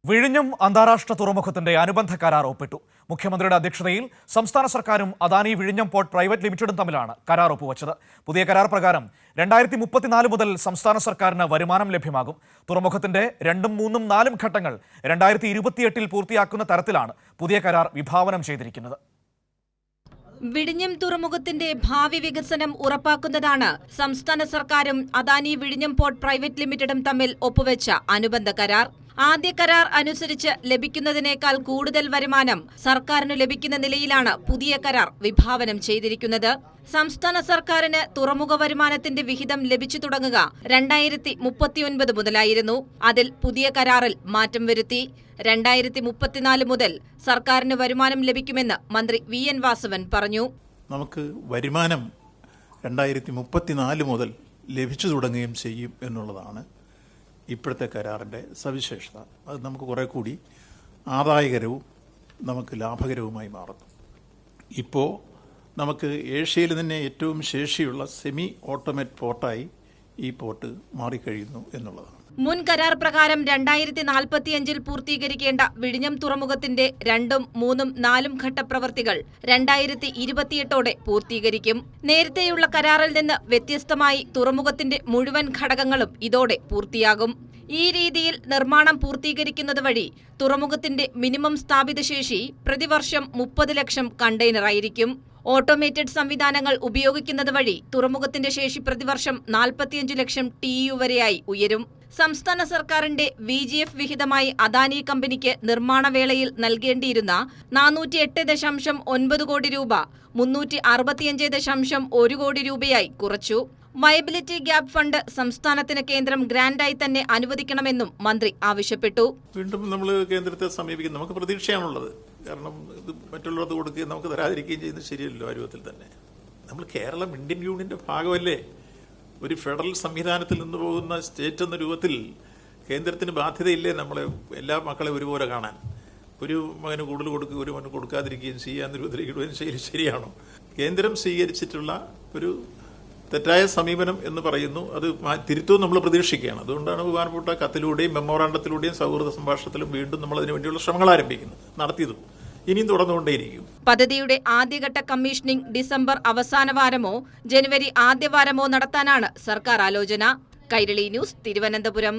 വിഴിഞ്ഞം അന്താരാഷ്ട്ര തുറമുഖത്തിന്റെ അനുബന്ധ കരാർ ഒപ്പിട്ടു. മുഖ്യമന്ത്രിയുടെ അധ്യക്ഷതയിൽ സംസ്ഥാന സർക്കാരും അദാനി വിഴിഞ്ഞം പോർട്ട് പ്രൈവറ്റ് ലിമിറ്റഡും തമ്മിലാണ് കരാർ ഒപ്പുവച്ചത്. പുതിയ കരാർ പ്രകാരം 2034 മുതൽ സംസ്ഥാന സർക്കാരിന് വരുമാനം ലഭ്യമാകും. തുറമുഖത്തിന്റെ 2, 3, 4 ഘട്ടങ്ങൾ 2028 പൂർത്തിയാക്കുന്ന തരത്തിലാണ് പുതിയ കരാർ വിഭാവനം ചെയ്തിരിക്കുന്നത്. വിഴിഞ്ഞം തുറമുഖത്തിന്റെ ഭാവി വികസനം ഉറപ്പാക്കുന്നതാണ് സംസ്ഥാന സർക്കാരും അദാനി വിഴിഞ്ഞം പോർട്ട് പ്രൈവറ്റ് ലിമിറ്റഡും തമ്മിൽ ഒപ്പുവെച്ച അനുബന്ധ കരാർ. ആദ്യ കരാർ അനുസരിച്ച് ലഭിക്കുന്നതിനേക്കാൾ കൂടുതൽ വരുമാനം സർക്കാരിന് ലഭിക്കുന്ന നിലയിലാണ് പുതിയ കരാർ വിഭാവനം ചെയ്തിരിക്കുന്നത്. സംസ്ഥാന സർക്കാരിന് തുറമുഖ വരുമാനത്തിന്റെ വിഹിതം ലഭിച്ചു തുടങ്ങുക 2039 മുതലായിരുന്നു. അതിൽ പുതിയ കരാറിൽ മാറ്റം വരുത്തി 2034 മുതൽ സർക്കാരിന് വരുമാനം ലഭിക്കുമെന്ന് മന്ത്രി VN വാസവൻ പറഞ്ഞു. നമുക്ക് വരുമാനം 2034 മുതൽ ലഭിച്ചു തുടങ്ങുകയും ചെയ്യും എന്നുള്ളതാണ് ഇപ്പോഴത്തെ കരാറിൻ്റെ സവിശേഷത. അത് നമുക്ക് കുറേ കൂടി ആദായകരവും നമുക്ക് ലാഭകരവുമായി മാറുന്നു. ഇപ്പോൾ നമുക്ക് ഏഷ്യയിൽ തന്നെ ഏറ്റവും ശേഷിയുള്ള സെമി ഓട്ടോമേറ്റ് പോർട്ടായി ഈ പോർട്ട് മാറിക്കഴിയുന്നു എന്നുള്ളതാണ്. മുൻ കരാർ പ്രകാരം 2045 പൂർത്തീകരിക്കേണ്ട വിഴിഞ്ഞം തുറമുഖത്തിന്റെ 2, 3, 4 ഘട്ട പ്രവൃത്തികൾ 2028 പൂർത്തീകരിക്കും. നേരത്തെയുള്ള കരാറിൽ നിന്ന് വ്യത്യസ്തമായി തുറമുഖത്തിന്റെ മുഴുവൻ ഘടകങ്ങളും ഇതോടെ പൂർത്തിയാകും. ഈ രീതിയിൽ നിർമ്മാണം പൂർത്തീകരിക്കുന്നത് വഴി തുറമുഖത്തിന്റെ മിനിമം സ്ഥാപിത ശേഷി പ്രതിവർഷം 30 ലക്ഷം കണ്ടെയ്നറായിരിക്കും. ഓട്ടോമേറ്റഡ് സംവിധാനങ്ങൾ ഉപയോഗിക്കുന്നത് വഴി തുറമുഖത്തിന്റെ ശേഷി പ്രതിവർഷം 45 ലക്ഷം TEU വരെയായി ഉയരും. സംസ്ഥാന സർക്കാരിന്റെ VGF വിഹിതമായി അദാനി കമ്പനിക്ക് നിർമ്മാണവേളയിൽ നൽകേണ്ടിയിരുന്ന 408.9 കോടി രൂപ 365.1 കോടി രൂപയായി കുറച്ചു. വയബിലിറ്റി ഗ്യാപ് ഫണ്ട് സംസ്ഥാനത്തിന് കേന്ദ്രം ഗ്രാന്റായി തന്നെ അനുവദിക്കണമെന്നും മന്ത്രി ആവശ്യപ്പെട്ടു. വീണ്ടും നമ്മൾ കേന്ദ്രത്തെ സമീപിക്കും. നമുക്ക് പ്രതീക്ഷയാണുള്ളത്. കാരണം ഇത് മറ്റുള്ളവർക്ക് കൊടുക്കുകയും നമുക്ക് തരാതിരിക്കുകയും ചെയ്യുന്നത് ശരിയല്ലോ. ആ രൂപത്തിൽ തന്നെ നമ്മൾ കേരളം ഇന്ത്യൻ യൂണിയന്റെ ഭാഗമല്ലേ. ഒരു ഫെഡറൽ സംവിധാനത്തിൽ നിന്ന് പോകുന്ന സ്റ്റേറ്റ് എന്ന രൂപത്തിൽ കേന്ദ്രത്തിന് ബാധ്യതയില്ലേ നമ്മളെ എല്ലാ മക്കളെ ഒരുപോലെ കാണാൻ. ഒരു മകന് കൂടുതൽ കൊടുക്കുക, ഒരു മകന് കൊടുക്കാതിരിക്കുകയും ചെയ്യാൻ രൂപത്തിലേക്ക് ശരിയാണോ? കേന്ദ്രം സ്വീകരിച്ചിട്ടുള്ള ഒരു തെറ്റായ സമീപനം എന്ന് പറയുന്നു. അത് തിരുത്തവും നമ്മൾ പ്രതീക്ഷിക്കുകയാണ്. അതുകൊണ്ടാണ് ബഹുമാനപ്പെട്ട കത്തിലൂടെയും മെമ്മോറാണ്ടത്തിലൂടെയും സൗഹൃദ സംഭാഷണത്തിലും വീണ്ടും നമ്മൾ അതിനു വേണ്ടിയുള്ള ശ്രമങ്ങൾ ആരംഭിക്കുന്നത്, നടത്തിയതും ഇനിയും തുടർന്നുകൊണ്ടേയിരിക്കും. പദ്ധതിയുടെ ആദ്യഘട്ട കമ്മീഷനിംഗ് ഡിസംബർ അവസാന വാരമോ ജനുവരി ആദ്യ വാരമോ നടത്താനാണ് സർക്കാർ ആലോചന. കൈരളി ന്യൂസ്, തിരുവനന്തപുരം.